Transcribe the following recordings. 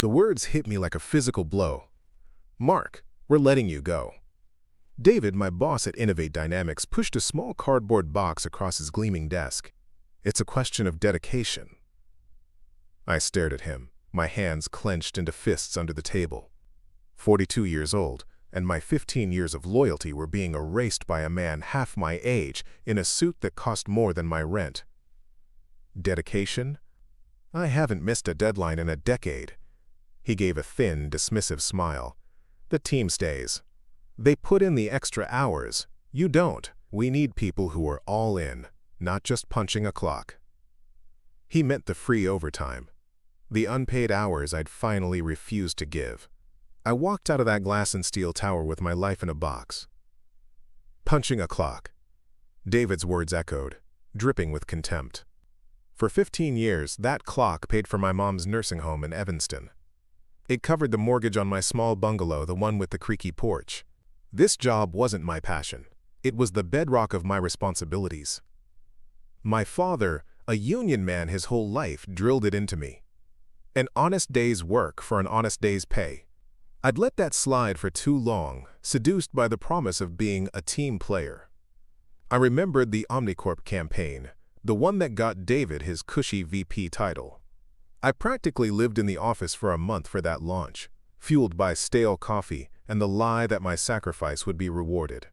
The words hit me like a physical blow. "Mark, we're letting you go." David, my boss at Innovate Dynamics, pushed a small cardboard box across his gleaming desk. "It's a question of dedication." I stared at him, my hands clenched into fists under the table. 42 years old, and my 15 years of loyalty were being erased by a man half my age in a suit that cost more than my rent. Dedication? I haven't missed a deadline in a decade. He gave a thin, dismissive smile. "The team stays. They put in the extra hours. You don't. We need people who are all in, not just punching a clock." He meant the free overtime, the unpaid hours I'd finally refused to give. I walked out of that glass and steel tower with my life in a box. Punching a clock. David's words echoed, dripping with contempt. For 15 years, that clock paid for my mom's nursing home in Evanston. It covered the mortgage on my small bungalow, the one with the creaky porch. This job wasn't my passion. It was the bedrock of my responsibilities. My father, a union man his whole life, drilled it into me. An honest day's work for an honest day's pay. I'd let that slide for too long, seduced by the promise of being a team player. I remembered the Omnicorp campaign, the one that got David his cushy VP title. I practically lived in the office for a month for that launch, fueled by stale coffee and the lie that my sacrifice would be rewarded.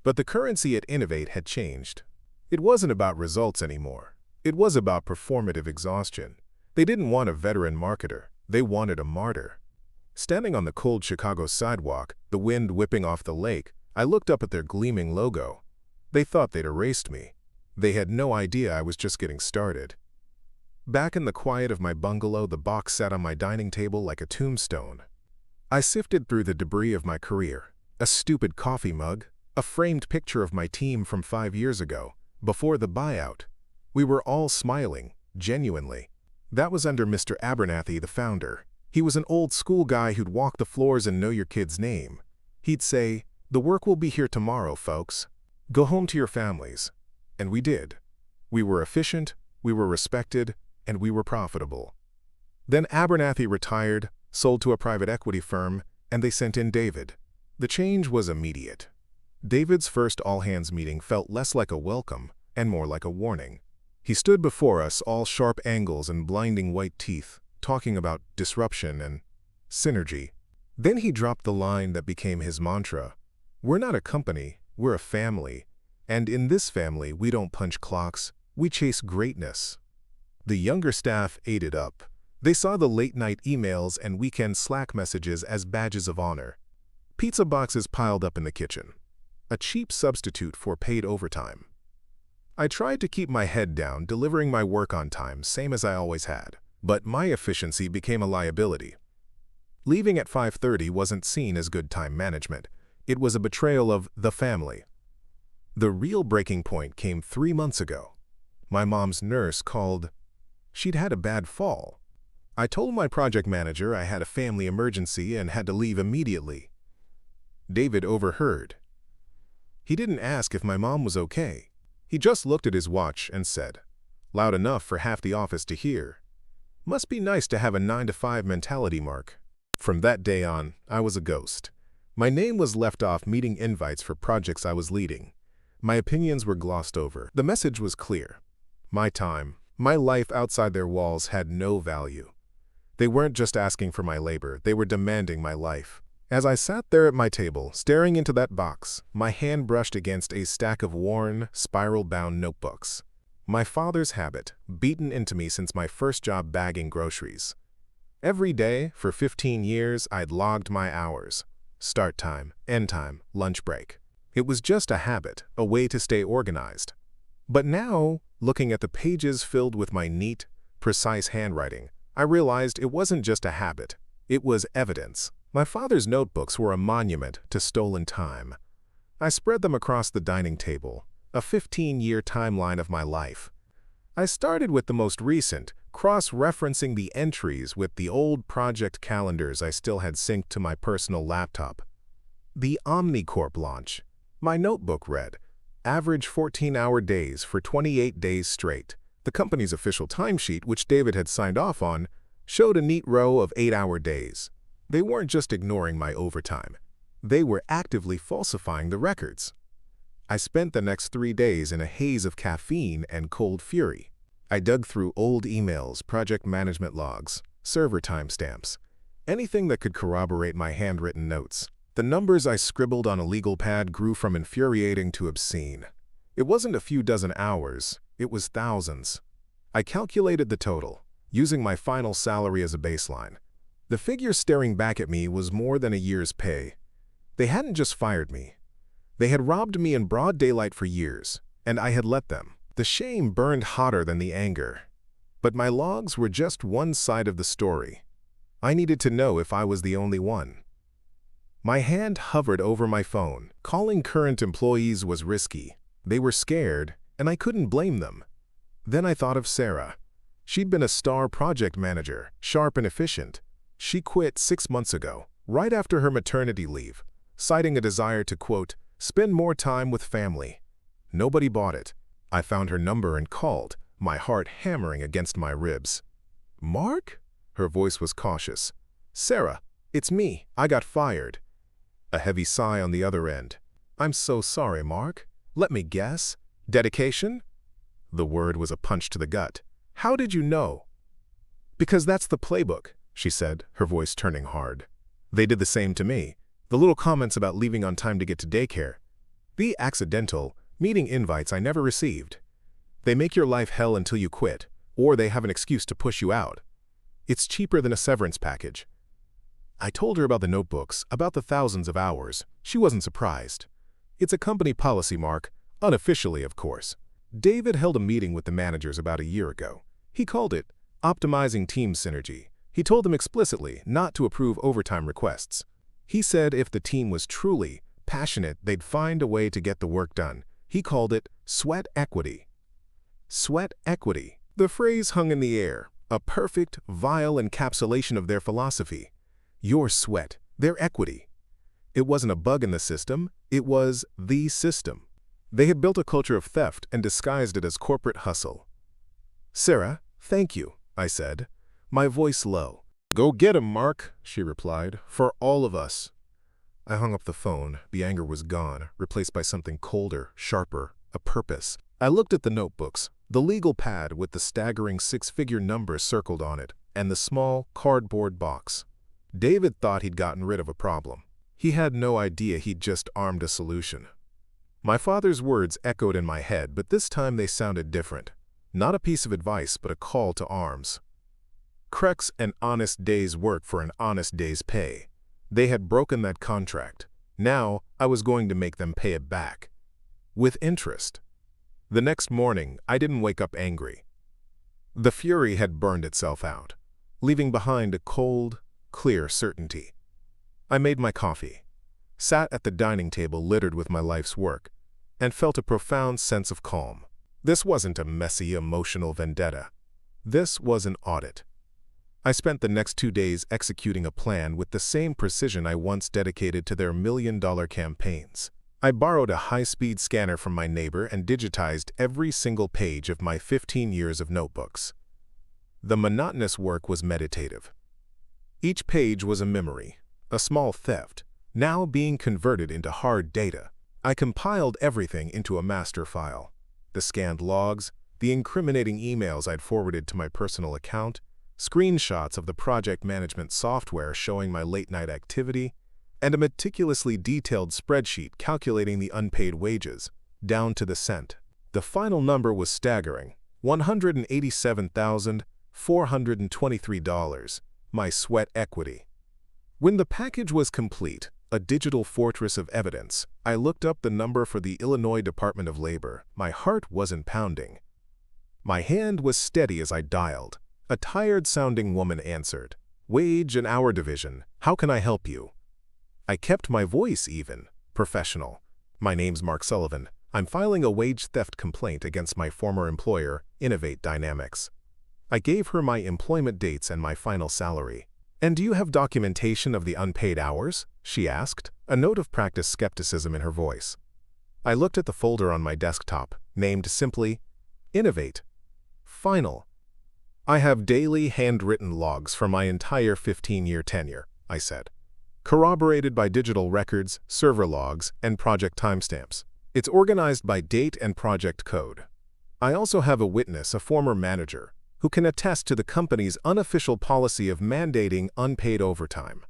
But the currency at Innovate had changed. It wasn't about results anymore. It was about performative exhaustion. They didn't want a veteran marketer. They wanted a martyr. Standing on the cold Chicago sidewalk, the wind whipping off the lake, I looked up at their gleaming logo. They thought they'd erased me. They had no idea I was just getting started. Back in the quiet of my bungalow, the box sat on my dining table like a tombstone. I sifted through the debris of my career. A stupid coffee mug, a framed picture of my team from 5 years ago, before the buyout. We were all smiling, genuinely. That was under Mr. Abernathy, the founder. He was an old-school guy who'd walk the floors and know your kid's name. He'd say, "The work will be here tomorrow, folks. Go home to your families." And we did. We were efficient, we were respected, and we were profitable. Then Abernathy retired, sold to a private equity firm, and they sent in David. The change was immediate. David's first all-hands meeting felt less like a welcome and more like a warning. He stood before us, all sharp angles and blinding white teeth, talking about disruption and synergy. Then he dropped the line that became his mantra. "We're not a company, we're a family. And in this family, we don't punch clocks, we chase greatness." The younger staff ate it up. They saw the late-night emails and weekend Slack messages as badges of honor. Pizza boxes piled up in the kitchen. A cheap substitute for paid overtime. I tried to keep my head down, delivering my work on time, same as I always had. But my efficiency became a liability. Leaving at 5:30 wasn't seen as good time management. It was a betrayal of the family. The real breaking point came 3 months ago. My mom's nurse called. She'd had a bad fall. I told my project manager I had a family emergency and had to leave immediately. David overheard. He didn't ask if my mom was okay. He just looked at his watch and said, loud enough for half the office to hear, "Must be nice to have a 9-to-5 mentality, Mark." From that day on, I was a ghost. My name was left off meeting invites for projects I was leading. My opinions were glossed over. The message was clear. My time, my life outside their walls had no value. They weren't just asking for my labor, they were demanding my life. As I sat there at my table, staring into that box, my hand brushed against a stack of worn, spiral-bound notebooks. My father's habit, beaten into me since my first job bagging groceries. Every day, for 15 years, I'd logged my hours. Start time, end time, lunch break. It was just a habit, a way to stay organized. But now, looking at the pages filled with my neat, precise handwriting, I realized it wasn't just a habit. It was evidence. My father's notebooks were a monument to stolen time. I spread them across the dining table, a 15-year timeline of my life. I started with the most recent, cross-referencing the entries with the old project calendars I still had synced to my personal laptop. The Omnicorp launch. My notebook read, average 14-hour days for 28 days straight. The company's official timesheet, which David had signed off on, showed a neat row of 8-hour days. They weren't just ignoring my overtime. They were actively falsifying the records. I spent the next 3 days in a haze of caffeine and cold fury. I dug through old emails, project management logs, server timestamps, anything that could corroborate my handwritten notes. The numbers I scribbled on a legal pad grew from infuriating to obscene. It wasn't a few dozen hours, it was thousands. I calculated the total, using my final salary as a baseline. The figure staring back at me was more than a year's pay. They hadn't just fired me. They had robbed me in broad daylight for years, and I had let them. The shame burned hotter than the anger. But my logs were just one side of the story. I needed to know if I was the only one. My hand hovered over my phone. Calling current employees was risky. They were scared, and I couldn't blame them. Then I thought of Sarah. She'd been a star project manager, sharp and efficient. She quit 6 months ago, right after her maternity leave, citing a desire to, quote, spend more time with family. Nobody bought it. I found her number and called, my heart hammering against my ribs. "Mark?" Her voice was cautious. "Sarah, it's me. I got fired." A heavy sigh on the other end. "I'm so sorry, Mark. Let me guess. Dedication?" The word was a punch to the gut. "How did you know?" "Because that's the playbook," she said, her voice turning hard. "They did the same to me. The little comments about leaving on time to get to daycare. The accidental meeting invites I never received. They make your life hell until you quit, or they have an excuse to push you out. It's cheaper than a severance package." I told her about the notebooks, about the thousands of hours. She wasn't surprised. "It's a company policy, Mark, unofficially, of course." David held a meeting with the managers about a year ago. He called it optimizing team synergy. He told them explicitly not to approve overtime requests. He said if the team was truly passionate, they'd find a way to get the work done. He called it sweat equity. Sweat equity. The phrase hung in the air, a perfect, vile encapsulation of their philosophy. Your sweat, their equity. It wasn't a bug in the system, it was the system. They had built a culture of theft and disguised it as corporate hustle. "Sarah, thank you," I said, my voice low. "Go get him, Mark," she replied, "for all of us." I hung up the phone. The anger was gone, replaced by something colder, sharper, a purpose. I looked at the notebooks, the legal pad with the staggering 6-figure number circled on it, and the small, cardboard box. David thought he'd gotten rid of a problem. He had no idea he'd just armed a solution. My father's words echoed in my head, but this time they sounded different. Not a piece of advice, but a call to arms. Crux, an honest day's work for an honest day's pay. They had broken that contract. Now I was going to make them pay it back. With interest. The next morning, I didn't wake up angry. The fury had burned itself out, leaving behind a cold, clear certainty. I made my coffee, sat at the dining table littered with my life's work, and felt a profound sense of calm. This wasn't a messy, emotional vendetta. This was an audit. I spent the next 2 days executing a plan with the same precision I once dedicated to their million-dollar campaigns. I borrowed a high-speed scanner from my neighbor and digitized every single page of my 15 years of notebooks. The monotonous work was meditative. Each page was a memory, a small theft, now being converted into hard data. I compiled everything into a master file. The scanned logs, the incriminating emails I'd forwarded to my personal account, screenshots of the project management software showing my late-night activity, and a meticulously detailed spreadsheet calculating the unpaid wages, down to the cent. The final number was staggering, $187,423, my sweat equity. When the package was complete, a digital fortress of evidence, I looked up the number for the Illinois Department of Labor. My heart wasn't pounding. My hand was steady as I dialed. A tired-sounding woman answered. "Wage and hour division. How can I help you?" I kept my voice even, professional. "My name's Mark Sullivan. I'm filing a wage theft complaint against my former employer, Innovate Dynamics." I gave her my employment dates and my final salary. "And do you have documentation of the unpaid hours?" she asked, a note of practiced skepticism in her voice. I looked at the folder on my desktop, named simply, Innovate. Final. I have daily handwritten logs for my entire 15-year tenure, I said, corroborated by digital records, server logs, and project timestamps. It's organized by date and project code. I also have a witness, a former manager, who can attest to the company's unofficial policy of mandating unpaid overtime.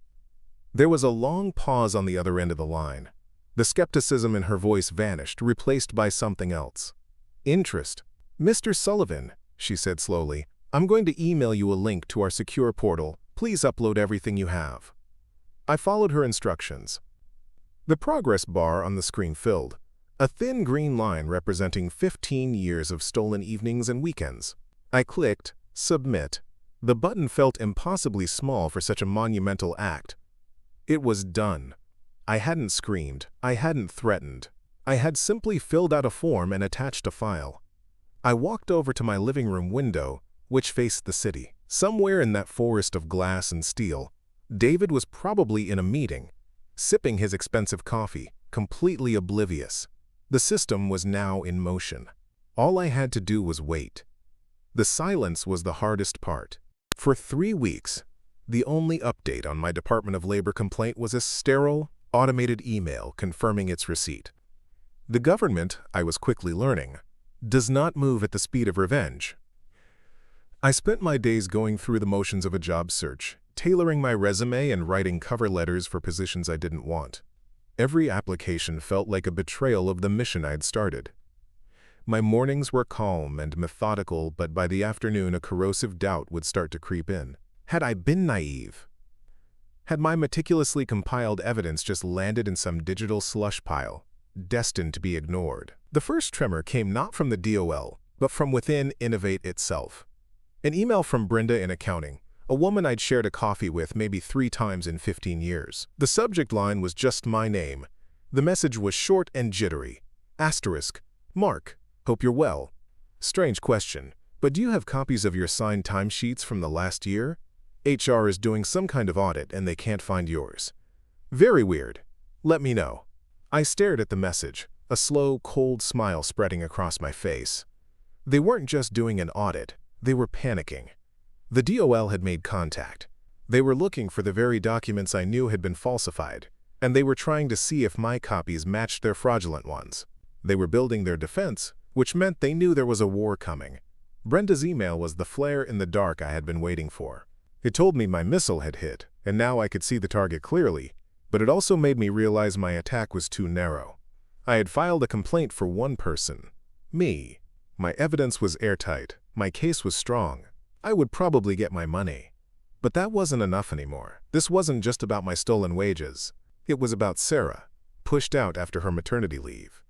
There was a long pause on the other end of the line. The skepticism in her voice vanished, replaced by something else. Interest. "Mr. Sullivan," she said slowly, "I'm going to email you a link to our secure portal. Please upload everything you have." I followed her instructions. The progress bar on the screen filled, a thin green line representing 15 years of stolen evenings and weekends. I clicked Submit. The button felt impossibly small for such a monumental act. It was done. I hadn't screamed. I hadn't threatened. I had simply filled out a form and attached a file. I walked over to my living room window, which faced the city. Somewhere in that forest of glass and steel, David was probably in a meeting, sipping his expensive coffee, completely oblivious. The system was now in motion. All I had to do was wait. The silence was the hardest part. For 3 weeks, the only update on my Department of Labor complaint was a sterile, automated email confirming its receipt. The government, I was quickly learning, does not move at the speed of revenge. I spent my days going through the motions of a job search, tailoring my resume and writing cover letters for positions I didn't want. Every application felt like a betrayal of the mission I'd started. My mornings were calm and methodical, but by the afternoon a corrosive doubt would start to creep in. Had I been naive? Had my meticulously compiled evidence just landed in some digital slush pile, destined to be ignored? The first tremor came not from the DOL, but from within Innovate itself. An email from Brenda in accounting, a woman I'd shared a coffee with maybe 3 times in 15 years. The subject line was just my name. The message was short and jittery. Asterisk, Mark, hope you're well. Strange question, but do you have copies of your signed timesheets from the last year? HR is doing some kind of audit and they can't find yours. Very weird. Let me know. I stared at the message, a slow, cold smile spreading across my face. They weren't just doing an audit, they were panicking. The DOL had made contact. They were looking for the very documents I knew had been falsified, and they were trying to see if my copies matched their fraudulent ones. They were building their defense, which meant they knew there was a war coming. Brenda's email was the flare in the dark I had been waiting for. It told me my missile had hit, and now I could see the target clearly, but it also made me realize my attack was too narrow. I had filed a complaint for one person, me. My evidence was airtight, my case was strong. I would probably get my money. But that wasn't enough anymore. This wasn't just about my stolen wages. It was about Sarah, pushed out after her maternity leave.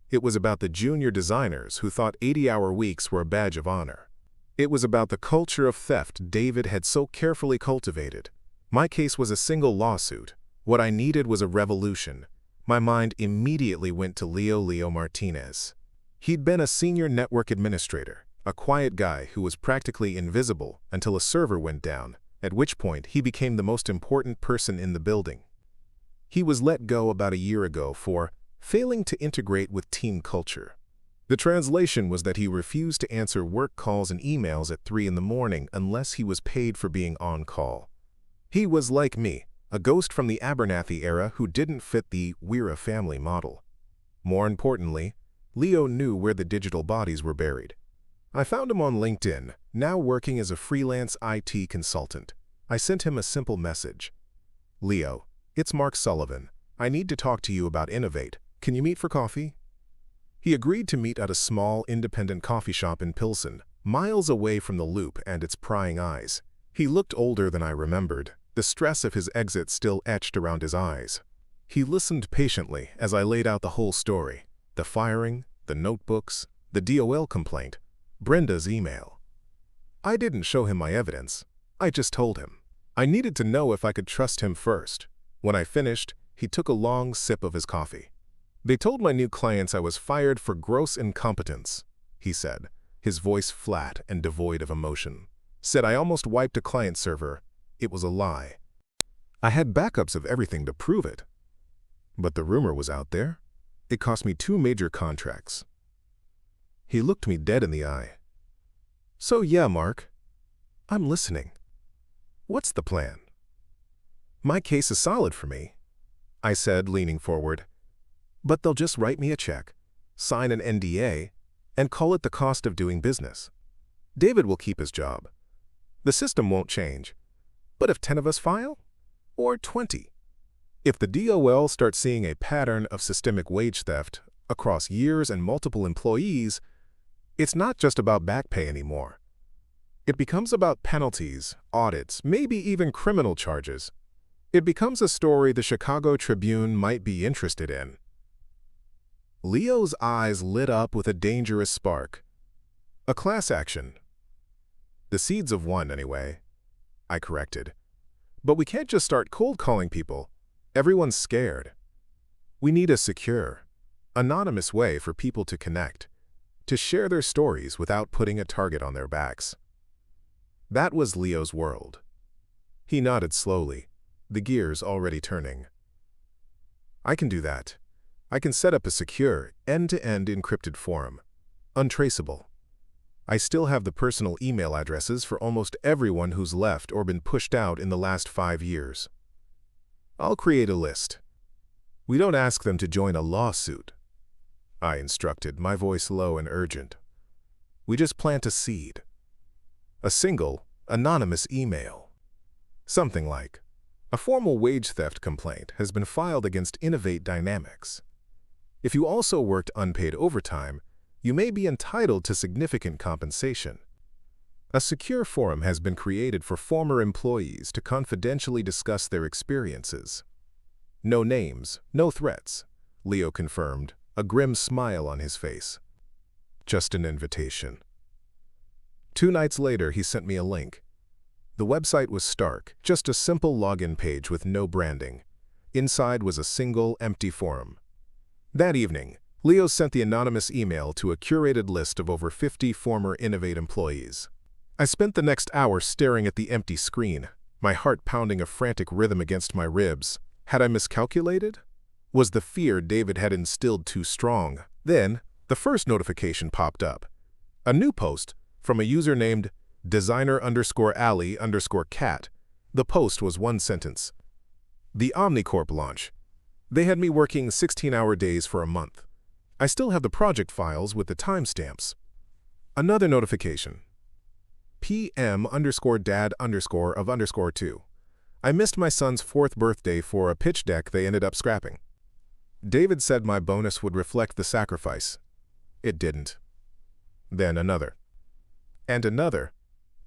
It was about the junior designers who thought 80-hour weeks were a badge of honor. It was about the culture of theft David had so carefully cultivated. My case was a single lawsuit. What I needed was a revolution. My mind immediately went to Leo Martinez. He'd been a senior network administrator, a quiet guy who was practically invisible until a server went down, at which point he became the most important person in the building. He was let go about a year ago for failing to integrate with team culture. The translation was that he refused to answer work calls and emails at 3 in the morning unless he was paid for being on call. He was like me, a ghost from the Abernathy era who didn't fit the "we're a family" model. More importantly, Leo knew where the digital bodies were buried. I found him on LinkedIn, now working as a freelance IT consultant. I sent him a simple message. "Leo, it's Mark Sullivan. I need to talk to you about Innovate. Can you meet for coffee?" He agreed to meet at a small, independent coffee shop in Pilsen, miles away from the loop and its prying eyes. He looked older than I remembered, the stress of his exit still etched around his eyes. He listened patiently as I laid out the whole story: the firing, the notebooks, the DOL complaint, Brenda's email. I didn't show him my evidence. I just told him. I needed to know if I could trust him first. When I finished, he took a long sip of his coffee. "They told my new clients I was fired for gross incompetence," he said, his voice flat and devoid of emotion. "Said I almost wiped a client server. It was a lie. I had backups of everything to prove it. But the rumor was out there. It cost me 2 major contracts." He looked me dead in the eye. "So yeah, Mark, I'm listening. What's the plan? My case is solid for me, I said, leaning forward. But they'll just write me a check, sign an NDA, and call it the cost of doing business. David will keep his job. The system won't change. But if 10 of us file? Or 20? If the DOL starts seeing a pattern of systemic wage theft across years and multiple employees, it's not just about back pay anymore. It becomes about penalties, audits, maybe even criminal charges. It becomes a story the Chicago Tribune might be interested in. Leo's eyes lit up with a dangerous spark. A class action. The seeds of one, anyway, I corrected. But we can't just start cold calling people. Everyone's scared. We need a secure, anonymous way for people to connect, to share their stories without putting a target on their backs. That was Leo's world. He nodded slowly, the gears already turning. I can do that. I can set up a secure, end-to-end encrypted forum. Untraceable. I still have the personal email addresses for almost everyone who's left or been pushed out in the last 5 years. I'll create a list. We don't ask them to join a lawsuit, I instructed, my voice low and urgent. We just plant a seed. A single, anonymous email. Something like, a formal wage theft complaint has been filed against Innovate Dynamics. If you also worked unpaid overtime, you may be entitled to significant compensation. A secure forum has been created for former employees to confidentially discuss their experiences. No names, no threats, Leo confirmed, a grim smile on his face. Just an invitation. 2 nights later, he sent me a link. The website was stark, just a simple login page with no branding. Inside was a single, empty forum. That evening, Leo sent the anonymous email to a curated list of over 50 former Innovate employees. I spent the next hour staring at the empty screen, my heart pounding a frantic rhythm against my ribs. Had I miscalculated? Was the fear David had instilled too strong? Then, the first notification popped up. A new post from a user named designer_alley_cat. The post was one sentence. The Omnicorp launch. They had me working 16-hour days for a month. I still have the project files with the timestamps. Another notification. PM_dad_of_2. I missed my son's 4th birthday for a pitch deck they ended up scrapping. David said my bonus would reflect the sacrifice. It didn't. Then another. And another.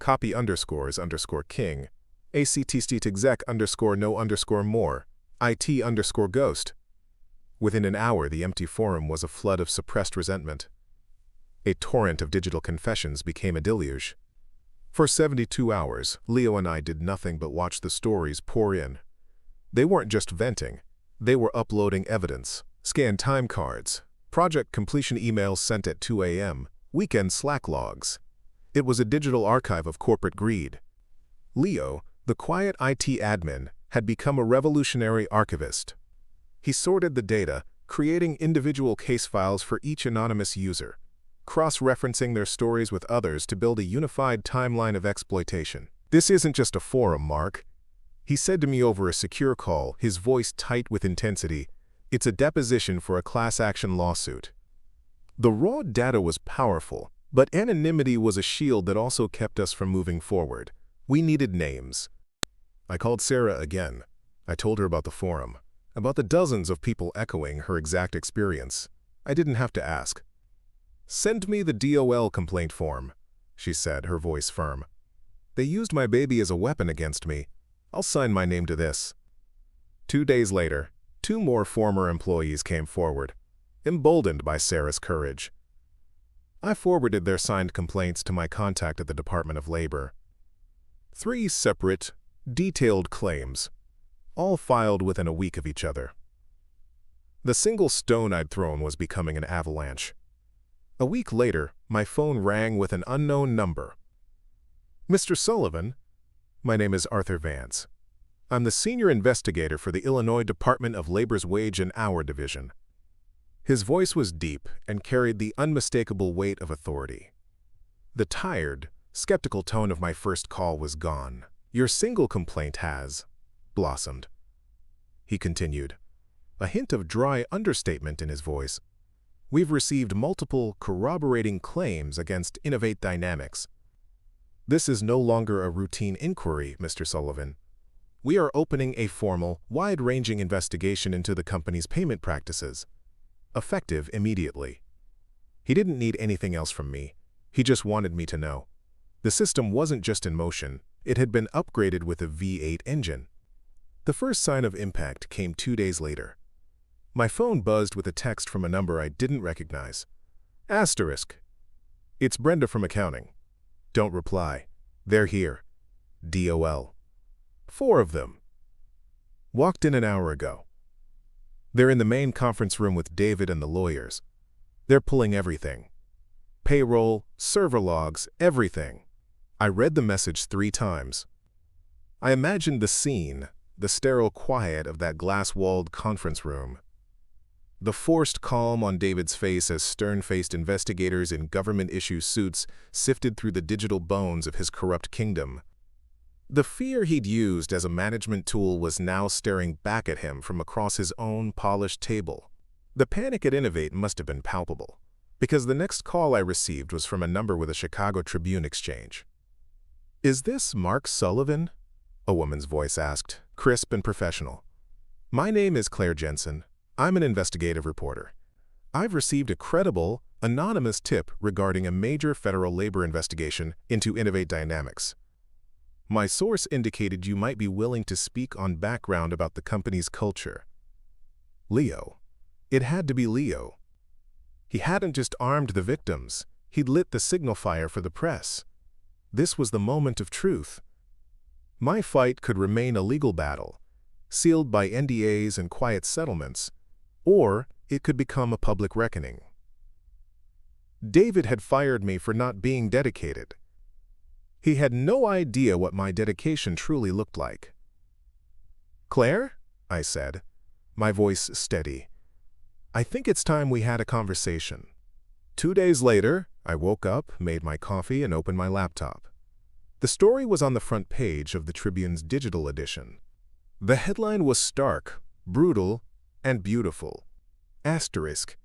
Copy__king. ACT_exec_no_more. IT_ghost. Within an hour, the empty forum was a flood of suppressed resentment. A torrent of digital confessions became a deluge. For 72 hours, Leo and I did nothing but watch the stories pour in. They weren't just venting. They were uploading evidence, scanned time cards, project completion emails sent at 2 a.m., weekend Slack logs. It was a digital archive of corporate greed. Leo, the quiet IT admin, had become a revolutionary archivist. He sorted the data, creating individual case files for each anonymous user, cross-referencing their stories with others to build a unified timeline of exploitation. This isn't just a forum, Mark, he said to me over a secure call, his voice tight with intensity. It's a deposition for a class action lawsuit. The raw data was powerful, but anonymity was a shield that also kept us from moving forward. We needed names. I called Sarah again. I told her about the forum, about the dozens of people echoing her exact experience. I didn't have to ask. Send me the DOL complaint form, she said, her voice firm. They used my baby as a weapon against me. I'll sign my name to this. 2 days later, 2 more former employees came forward, emboldened by Sarah's courage. I forwarded their signed complaints to my contact at the Department of Labor. 3 separate, detailed claims, all filed within a week of each other. The single stone I'd thrown was becoming an avalanche. A week later, my phone rang with an unknown number. Mr. Sullivan, my name is Arthur Vance. I'm the senior investigator for the Illinois Department of Labor's Wage and Hour Division. His voice was deep and carried the unmistakable weight of authority. The tired, skeptical tone of my first call was gone. "Your single complaint has blossomed," he continued, a hint of dry understatement in his voice. "We've received multiple corroborating claims against Innovate Dynamics. This is no longer a routine inquiry, Mr. Sullivan. We are opening a formal, wide-ranging investigation into the company's payment practices, effective immediately." He didn't need anything else from me. He just wanted me to know. The system wasn't just in motion, it had been upgraded with a V8 engine. The first sign of impact came 2 days later. My phone buzzed with a text from a number I didn't recognize. Asterisk. "It's Brenda from accounting. Don't reply. They're here. DOL. 4 of them. Walked in an hour ago. They're in the main conference room with David and the lawyers. They're pulling everything. Payroll, server logs, everything." I read the message 3 times. I imagined the scene, the sterile quiet of that glass-walled conference room. The forced calm on David's face as stern-faced investigators in government-issue suits sifted through the digital bones of his corrupt kingdom. The fear he'd used as a management tool was now staring back at him from across his own polished table. The panic at Innovate must have been palpable, because the next call I received was from a number with a Chicago Tribune exchange. "Is this Mark Sullivan?" a woman's voice asked, crisp and professional. "My name is Claire Jensen. I'm an investigative reporter. I've received a credible, anonymous tip regarding a major federal labor investigation into Innovate Dynamics. My source indicated you might be willing to speak on background about the company's culture." Leo. It had to be Leo. He hadn't just armed the victims, he'd lit the signal fire for the press. This was the moment of truth. My fight could remain a legal battle, sealed by NDAs and quiet settlements, or it could become a public reckoning. David had fired me for not being dedicated. He had no idea what my dedication truly looked like. "Claire," I said, my voice steady, "I think it's time we had a conversation." 2 days later, I woke up, made my coffee, and opened my laptop. The story was on the front page of the Tribune's digital edition. The headline was stark, brutal, and beautiful. Asterisk.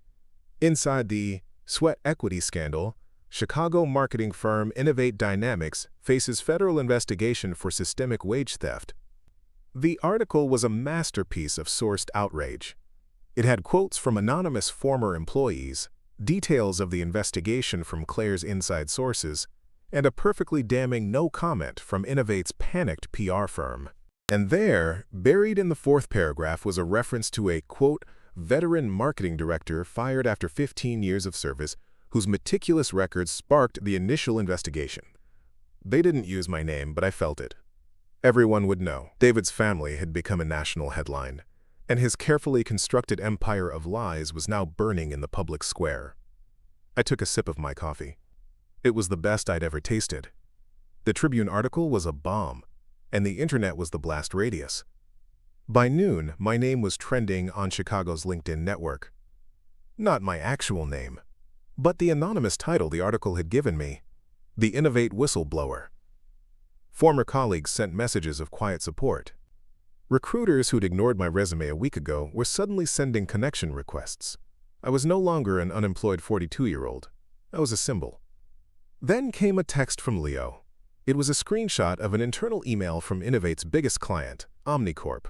Inside the sweat equity scandal, Chicago marketing firm Innovate Dynamics faces federal investigation for systemic wage theft. The article was a masterpiece of sourced outrage. It had quotes from anonymous former employees, details of the investigation from Claire's inside sources, and a perfectly damning no comment from Innovate's panicked PR firm. And there, buried in the 4th paragraph, was a reference to a, quote, veteran marketing director fired after 15 years of service whose meticulous records sparked the initial investigation. They didn't use my name, but I felt it. Everyone would know. David's family had become a national headline, and his carefully constructed empire of lies was now burning in the public square. I took a sip of my coffee. It was the best I'd ever tasted. The Tribune article was a bomb, and the internet was the blast radius. By noon, my name was trending on Chicago's LinkedIn network. Not my actual name, but the anonymous title the article had given me, the Innovate Whistleblower. Former colleagues sent messages of quiet support. Recruiters who'd ignored my resume a week ago were suddenly sending connection requests. I was no longer an unemployed 42-year-old. I was a symbol. Then came a text from Leo. It was a screenshot of an internal email from Innovate's biggest client, Omnicorp.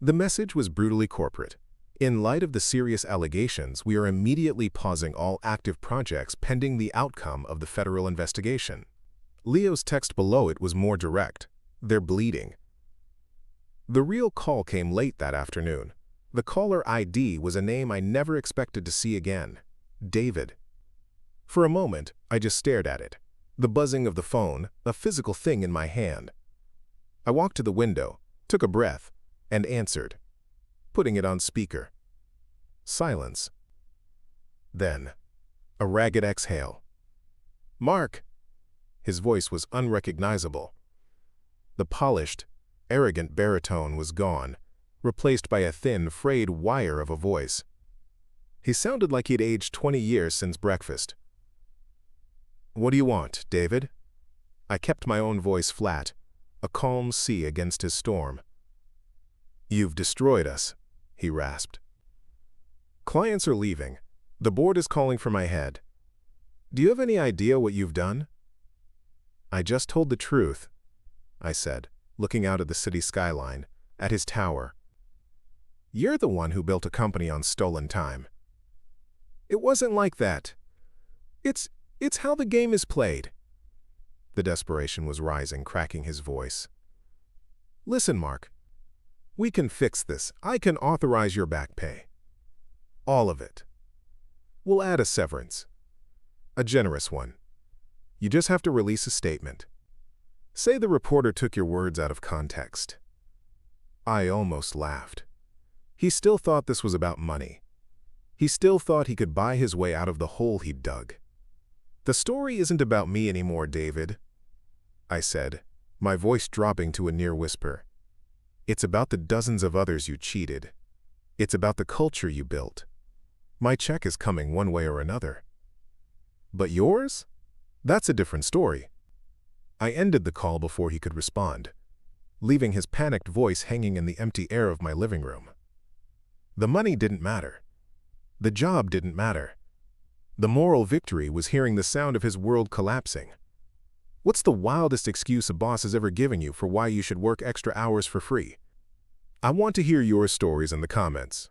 The message was brutally corporate. "In light of the serious allegations, we are immediately pausing all active projects pending the outcome of the federal investigation." Leo's text below it was more direct. "They're bleeding." The real call came late that afternoon. The caller ID was a name I never expected to see again. David. For a moment, I just stared at it. The buzzing of the phone, a physical thing in my hand. I walked to the window, took a breath, and answered, putting it on speaker. Silence. Then, a ragged exhale. "Mark." His voice was unrecognizable. The polished, arrogant baritone was gone, replaced by a thin, frayed wire of a voice. He sounded like he'd aged 20 years since breakfast. "What do you want, David?" I kept my own voice flat, a calm sea against his storm. "You've destroyed us," he rasped. "Clients are leaving. The board is calling for my head. Do you have any idea what you've done?" "I just told the truth," I said, looking out at the city skyline, at his tower. "You're the one who built a company on stolen time." "It wasn't like that. It's how the game is played." The desperation was rising, cracking his voice. "Listen, Mark. We can fix this. I can authorize your back pay. All of it. We'll add a severance. A generous one. You just have to release a statement. Say the reporter took your words out of context." I almost laughed. He still thought this was about money. He still thought he could buy his way out of the hole he'd dug. "The story isn't about me anymore, David," I said, my voice dropping to a near whisper. "It's about the dozens of others you cheated. It's about the culture you built. My check is coming one way or another. But yours? That's a different story." I ended the call before he could respond, leaving his panicked voice hanging in the empty air of my living room. The money didn't matter. The job didn't matter. The moral victory was hearing the sound of his world collapsing. What's the wildest excuse a boss has ever given you for why you should work extra hours for free? I want to hear your stories in the comments.